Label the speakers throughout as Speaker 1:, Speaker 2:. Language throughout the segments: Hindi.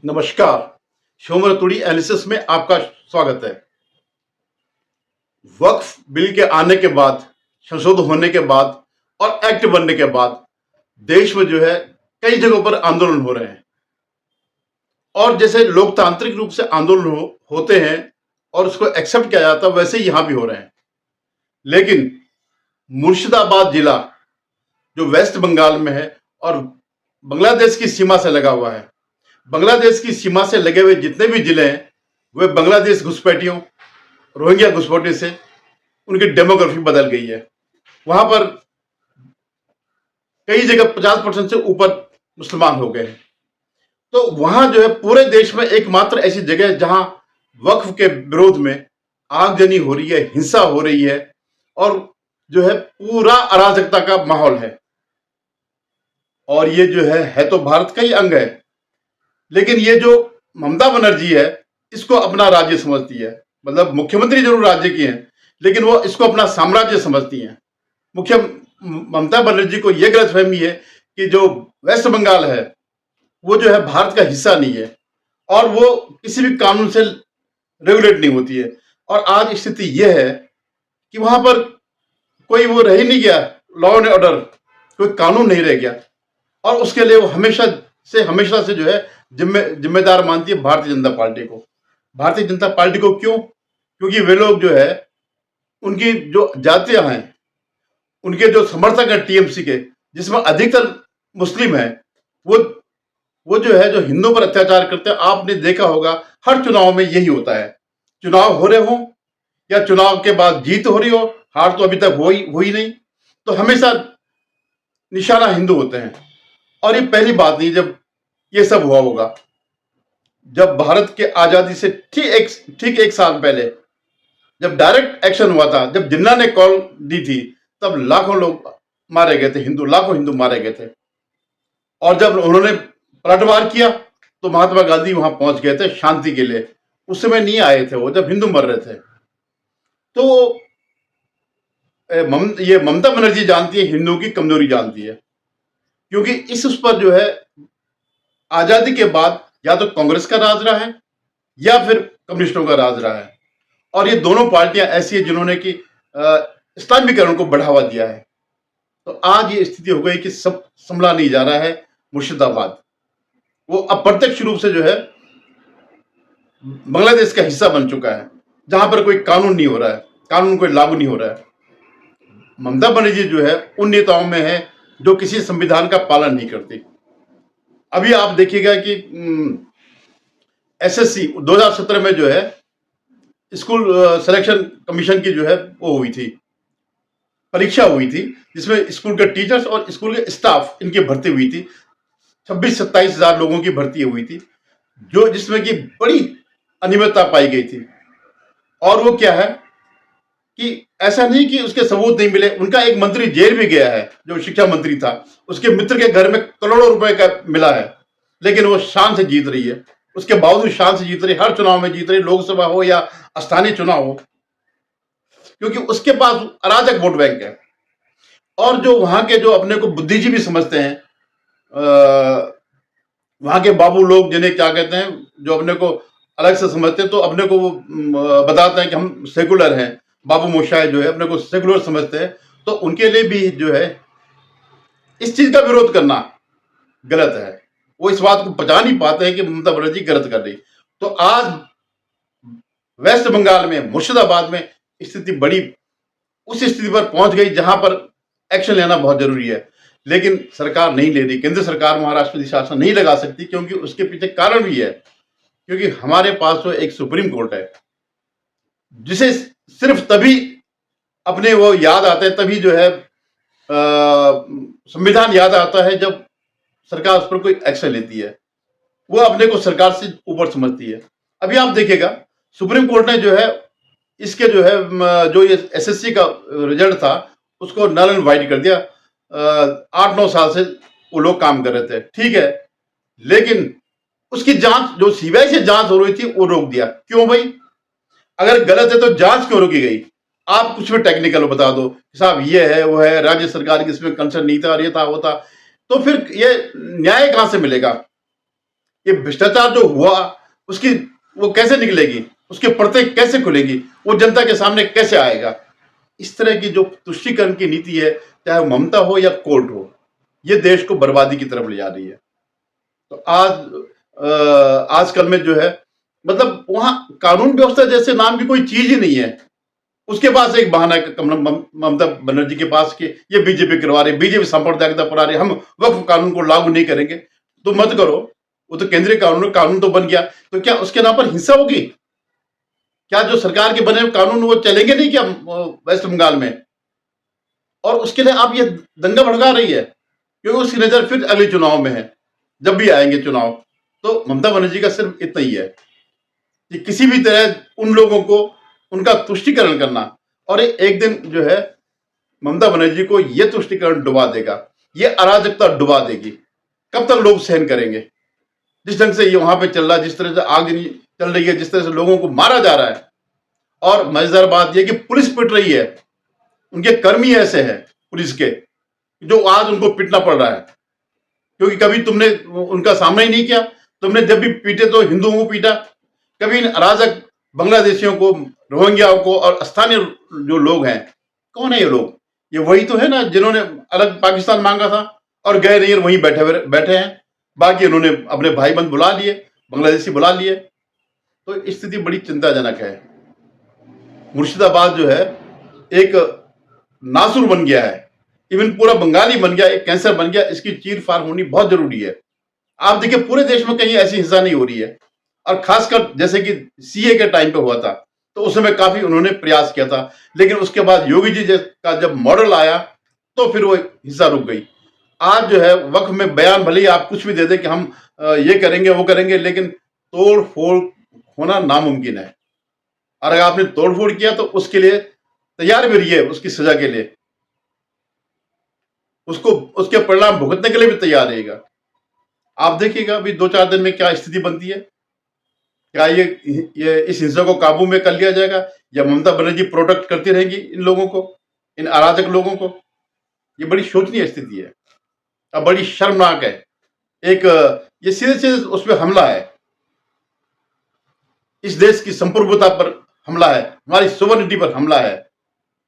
Speaker 1: नमस्कार। शोमर तुड़ी एनालिसिस में आपका स्वागत है। वक्फ बिल के आने के बाद, संशोधन होने के बाद और एक्ट बनने के बाद देश में जो है कई जगहों पर आंदोलन हो रहे हैं। और जैसे लोकतांत्रिक रूप से आंदोलन होते हैं और उसको एक्सेप्ट किया जाता है, वैसे ही यहां भी हो रहे हैं। लेकिन मुर्शिदाबाद जिला जो वेस्ट बंगाल में है और बांग्लादेश की सीमा से लगा हुआ है, बांग्लादेश की सीमा से लगे हुए जितने भी जिले हैं वे बांग्लादेश घुसपैठियों, रोहिंग्या घुसपैठियों से उनकी डेमोग्राफी बदल गई है। वहां पर कई जगह 50% से ऊपर मुसलमान हो गए हैं। तो वहां जो है पूरे देश में एकमात्र ऐसी जगह है जहां वक्फ के विरोध में आगजनी हो रही है, हिंसा हो रही है और जो है पूरा अराजकता का माहौल है। और ये जो है तो भारत का ही अंग है, लेकिन ये जो ममता बनर्जी है इसको अपना राज्य समझती है। मतलब मुख्यमंत्री जरूर राज्य की है, लेकिन वो इसको अपना साम्राज्य समझती है। ममता बनर्जी को यह गलतफहमी है कि जो वेस्ट बंगाल है वो जो है भारत का हिस्सा नहीं है और वो किसी भी कानून से रेगुलेट नहीं होती है। और आज स्थिति यह है कि वहां पर कोई वो रह ही नहीं गया, लॉ एंड ऑर्डर, कोई कानून नहीं रह गया। और उसके लिए वो हमेशा से जो है जिम्मेदार मानती है भारतीय जनता पार्टी को। भारतीय जनता पार्टी को क्यों? क्योंकि वे लोग जो है उनकी जो जातियां हैं, उनके जो समर्थक हैं टीएमसी के, जिसमें अधिकतर मुस्लिम है, वो जो है जो हिंदुओं पर अत्याचार करते हैं। आपने देखा होगा हर चुनाव में यही होता है। चुनाव हो रहे हो या चुनाव के बाद जीत हो रही हो, हार तो अभी तक हुई नहीं, तो हमेशा निशाना हिंदू होते हैं। और ये पहली बात नहीं जब ये सब हुआ होगा। जब भारत के आजादी से ठीक एक साल पहले जब डायरेक्ट एक्शन हुआ था, जब जिन्ना ने कॉल दी थी, तब लाखों लोग मारे गए थे, लाखों हिंदू मारे गए थे। और जब उन्होंने पलटवार किया तो महात्मा गांधी वहां पहुंच गए थे शांति के लिए। उस समय नहीं आए थे वो, जब हिंदू मर रहे थे। तो ये ममता बनर्जी जानती है, हिंदुओं की कमजोरी जानती है। क्योंकि उस पर जो है आजादी के बाद या तो कांग्रेस का राज रहा है या फिर कम्युनिस्टों का राज रहा है। और ये दोनों पार्टियां ऐसी है जिन्होंने कि इस्लामीकरण को बढ़ावा दिया है। तो आज ये स्थिति हो गई कि सब संभला नहीं जा रहा है। मुर्शिदाबाद वो अप्रत्यक्ष रूप से जो है बांग्लादेश का हिस्सा बन चुका है, जहां पर कोई कानून नहीं हो रहा है, कानून कोई लागू नहीं हो रहा है। ममता बनर्जी जो है उन नेताओं में है जो किसी संविधान का पालन नहीं करती। अभी आप देखिएगा कि एसएससी 2017 में जो है स्कूल सिलेक्शन कमीशन की जो है वो हुई थी, परीक्षा हुई थी, जिसमें स्कूल के टीचर्स और स्कूल के स्टाफ इनकी भर्ती हुई थी। 26-27 हजार लोगों की भर्ती हुई थी, जिसमें कि बड़ी अनियमितता पाई गई थी। और वो क्या है कि ऐसा नहीं कि उसके सबूत नहीं मिले। उनका एक मंत्री जेल भी गया है, जो शिक्षा मंत्री था। उसके मित्र के घर में करोड़ों रुपए का मिला है, लेकिन वो शान से जीत रही है। उसके बावजूद शान से जीत रही, हर चुनाव में जीत रही, लोकसभा हो या स्थानीय चुनाव हो, क्योंकि उसके पास अराजक वोट बैंक है। और जो वहां के जो अपने को बुद्धिजीवी समझते हैं, वहां के बाबू लोग, जिन्हें क्या कहते हैं, जो अपने को अलग से समझते हैं, तो अपने को वो बताते हैं कि हम सेकुलर हैं। बाबू मोशाय जो है अपने को सेकुलर समझते हैं। तो उनके लिए भी जो है इस चीज का विरोध करना गलत है। वो इस बात को पचा नहीं पाते हैं कि ममता बनर्जी गलत कर रही। तो आज वेस्ट बंगाल में, मुर्शिदाबाद में स्थिति बड़ी उस स्थिति पर पहुंच गई जहां पर एक्शन लेना बहुत जरूरी है, लेकिन सरकार नहीं ले रही। केंद्र सरकार वहां राष्ट्रपति शासन नहीं लगा सकती, क्योंकि उसके पीछे कारण भी है। क्योंकि हमारे पास तो एक सुप्रीम कोर्ट है, जिसे सिर्फ तभी अपने वो याद आते हैं, तभी जो है संविधान याद आता है जब सरकार उस पर कोई एक्शन लेती है। वो अपने को सरकार से ऊपर समझती है। अभी आप देखिएगा सुप्रीम कोर्ट ने जो है इसके जो है जो ये एसएससी का रिजल्ट था उसको नल एंड वाइड कर दिया। 8-9 साल से वो लोग काम कर रहे थे, ठीक है, लेकिन उसकी जांच जो सीबीआई से जांच हो रही थी वो रोक दिया। क्यों भाई? अगर गलत है तो जांच क्यों रोकी गई? आप कुछ भी टेक्निकल बता दो साहब, ये है वो है, राज्य सरकार की इसमें कंसर्न नहीं था और ये था वो था, तो फिर ये न्याय कहां से मिलेगा? ये भ्रष्टाचार जो हुआ उसकी वो कैसे निकलेगी, उसके पर्दे कैसे खुलेगी, वो जनता के सामने कैसे आएगा। इस तरह की जो तुष्टीकरण की नीति है, चाहे वो ममता हो या कोर्ट हो, ये देश को बर्बादी की तरफ ले जा रही है। तो आजकल में जो है, मतलब वहां कानून व्यवस्था जैसे नाम की कोई चीज ही नहीं है। उसके पास एक बहाना है ममता बनर्जी के पास कि ये बीजेपी करवा रही, बीजेपी सांप्रदायिकता पढ़ा रही, हम वक्फ कानून को लागू नहीं करेंगे। तो मत करो, वो तो केंद्रीय कानून तो बन गया, तो क्या उसके नाम पर हिंसा होगी? क्या जो सरकार के बने हुए कानून वो चलेंगे नहीं क्या वेस्ट बंगाल में? और उसके लिए आप ये दंगा भड़का रही है, क्योंकि उसकी नजर फिर अगले चुनाव में है, जब भी आएंगे चुनाव। तो ममता बनर्जी का सिर्फ इतना ही है कि किसी भी तरह उन लोगों को उनका तुष्टीकरण करना, और एक दिन जो है ममता बनर्जी को यह तुष्टीकरण डुबा देगा, ये अराजकता डुबा देगी। कब तक लोग सहन करेंगे? जिस ढंग से ये वहां पे चल रहा है, जिस तरह से आगजनी चल रही है, जिस तरह से लोगों को मारा जा रहा है, और मजेदार बात यह कि पुलिस पिट रही है, उनके कर्मी ऐसे हैं पुलिस के जो आज उनको पिटना पड़ रहा है, क्योंकि कभी तुमने उनका सामना ही नहीं किया। तुमने जब भी पीटे तो हिंदुओं को पीटा, कभी इन अराजक बांग्लादेशियों को, रोहिंग्याओं को, और स्थानीय जो लोग हैं, कौन है ये लोग? ये वही तो है ना जिन्होंने अलग पाकिस्तान मांगा था और गए नहीं, वहीं बैठे हैं। बाकी उन्होंने अपने भाई बंद बुला लिए, बांग्लादेशी बुला लिए। तो स्थिति बड़ी चिंताजनक है। मुर्शिदाबाद जो है एक नासुर बन गया है, इवन पूरा बंगाली बन गया, एक कैंसर बन गया। इसकी चीर फाड़ होनी बहुत जरूरी है। आप देखिए पूरे देश में कहीं ऐसी हिंसा नहीं हो रही है, और खासकर जैसे कि सीए के टाइम पे हुआ था, तो उस समय काफी उन्होंने प्रयास किया था, लेकिन उसके बाद योगी जी का जब मॉडल आया तो फिर वो हिंसा रुक गई। आज जो है वक्फ में बयान भले ही आप कुछ भी दे दें कि हम ये करेंगे वो करेंगे, लेकिन तोड़ फोड़ होना नामुमकिन है। और अगर आपने तोड़ फोड़ किया तो उसके लिए तैयार भी रहिए, उसकी सजा के लिए, उसको उसके परिणाम भुगतने के लिए भी तैयार रहेगा। आप देखिएगा अभी 2-4 दिन में क्या स्थिति बनती है। क्या ये इस हिंसा को काबू में कर लिया जाएगा, या ममता बनर्जी प्रोटेक्ट करती रहेगी इन लोगों को, इन अराजक लोगों को? ये बड़ी शोचनीय स्थिति है और बड़ी शर्मनाक है। एक ये सीधे सीधे उस पर हमला है, इस देश की संप्रभुता पर हमला है, हमारी सोवरेनिटी पर हमला है,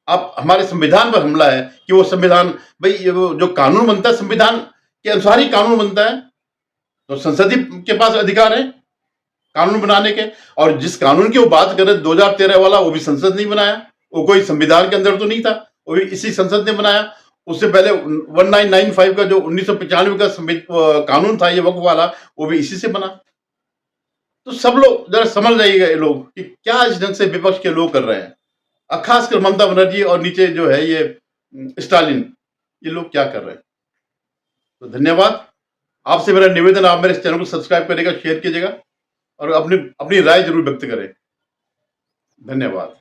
Speaker 1: आप हमारे संविधान पर हमला है कि वो संविधान, भाई ये वो जो कानून बनता है संविधान के अनुसार ही कानून बनता है। तो संसद ही के पास अधिकार है कानून बनाने के, और जिस कानून की वो बात कर रहे 2013 वाला, वो भी संसद नहीं बनाया, वो कोई संविधान के अंदर तो नहीं था, वो भी इसी संसद ने बनाया। उससे पहले 1995 का जो 1995 का कानून था ये वक्फ वाला, वो भी इसी से बना। तो सब लोग जरा समझ जाइएगा ये लोग कि क्या इस ढंग से विपक्ष के लोग कर रहे हैं, और खासकर ममता बनर्जी और नीचे जो है ये स्टालिन, ये लोग क्या कर रहे हैं। तो धन्यवाद। आपसे मेरा निवेदन, आप मेरे इस चैनल को सब्सक्राइब करिएगा, शेयर कीजिएगा, और अपनी अपनी राय जरूर व्यक्त करें। धन्यवाद।